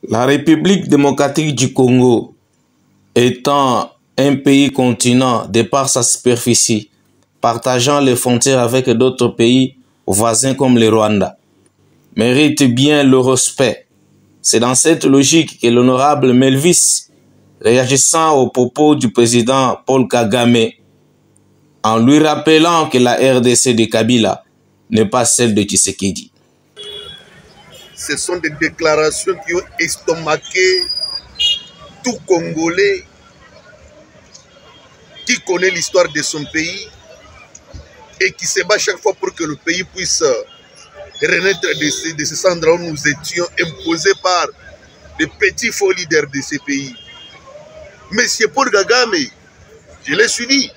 La République démocratique du Congo étant un pays continent de par sa superficie, partageant les frontières avec d'autres pays voisins comme le Rwanda, mérite bien le respect. C'est dans cette logique que l'honorable Melvis, réagissant aux propos du président Paul Kagame, en lui rappelant que la RDC de Kabila n'est pas celle de Tshisekedi. Ce sont des déclarations qui ont estomaqué tout Congolais qui connaît l'histoire de son pays et qui se bat chaque fois pour que le pays puisse renaître de ce endroit où nous étions imposés par les petits faux leaders de ces pays. Monsieur Paul Kagame, je l'ai suivi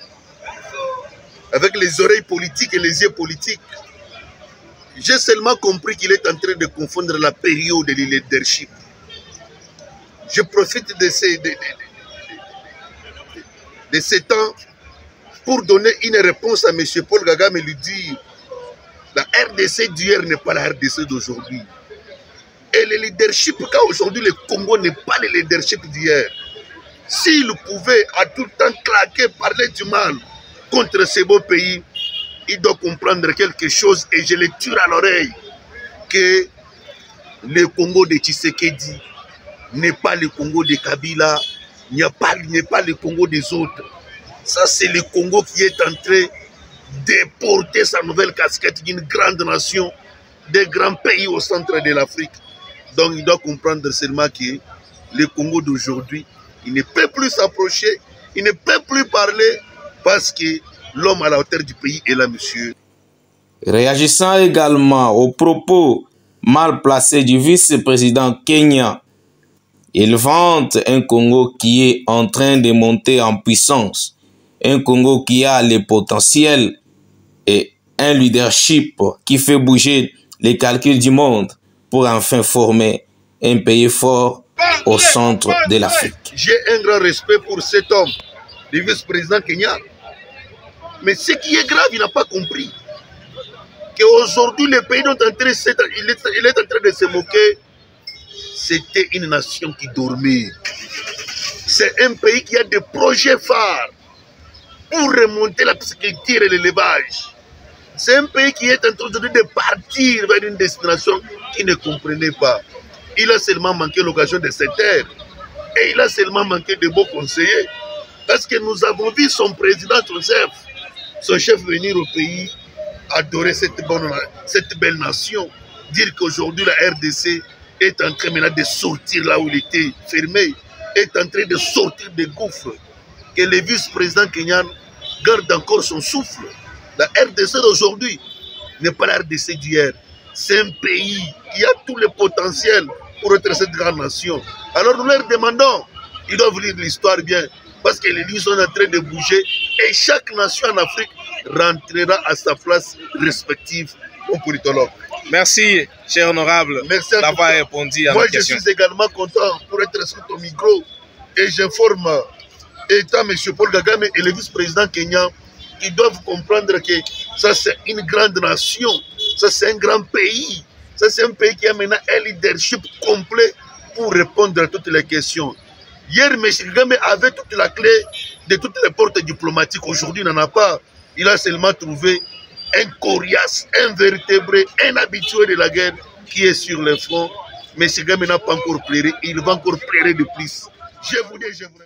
avec les oreilles politiques et les yeux politiques. J'ai seulement compris qu'il est en train de confondre la période et le leadership. Je profite de ces temps pour donner une réponse à M. Paul Kagame et lui dire la RDC d'hier n'est pas la RDC d'aujourd'hui. Et le leadership, quand aujourd'hui le Congo n'est pas le leadership d'hier, s'il pouvait à tout temps claquer, parler du mal contre ces beaux pays, il doit comprendre quelque chose et je le tire à l'oreille que le Congo de Tshisekedi n'est pas le Congo de Kabila, n'est pas le Congo des autres. Ça, c'est le Congo qui est en train de porter sa nouvelle casquette d'une grande nation, des grands pays au centre de l'Afrique. Donc, il doit comprendre seulement que le Congo d'aujourd'hui, il ne peut plus s'approcher, il ne peut plus parler parce que l'homme à la hauteur du pays est là, monsieur. Réagissant également aux propos mal placés du vice-président Kenya, il vante un Congo qui est en train de monter en puissance, un Congo qui a le potentiel et un leadership qui fait bouger les calculs du monde pour enfin former un pays fort au centre de l'Afrique. J'ai un grand respect pour cet homme, le vice-président Kenya. Mais ce qui est grave, il n'a pas compris qu'aujourd'hui, le pays dont il est en train de se moquer, c'était une nation qui dormait. C'est un pays qui a des projets phares pour remonter la pisciculture et l'élevage. C'est un pays qui est en train de partir vers une destination qu'il ne comprenait pas. Il a seulement manqué l'occasion de se taire. Et il a seulement manqué de beaux conseillers. Parce que nous avons vu son président, son chef venir au pays, adorer cette belle nation, dire qu'aujourd'hui la RDC est en train maintenant de sortir là où il était fermé, est en train de sortir des gouffres, que le vice-président kenyan garde encore son souffle. La RDC d'aujourd'hui n'est pas la RDC d'hier. C'est un pays qui a tout le potentiel pour être cette grande nation. Alors nous leur demandons, ils doivent lire l'histoire bien, parce que les lignes sont en train de bouger et chaque nation en Afrique rentrera à sa place respective au politologue. Merci, cher honorable, d'avoir répondu à ma question. Moi, je suis également content pour être sur ton micro et j'informe étant M. Paul Kagame et le vice-président kenyan qui doivent comprendre que ça, c'est une grande nation, ça, c'est un grand pays, ça, c'est un pays qui a maintenant un leadership complet pour répondre à toutes les questions. Hier, M. Kagame avait toute la clé de toutes les portes diplomatiques. Aujourd'hui, il n'en a pas. Il a seulement trouvé un coriace, un vertébré, un habitué de la guerre qui est sur le front. M. Kagame n'a pas encore pleuré. Il va encore pleurer de plus. Je vous dis, je vous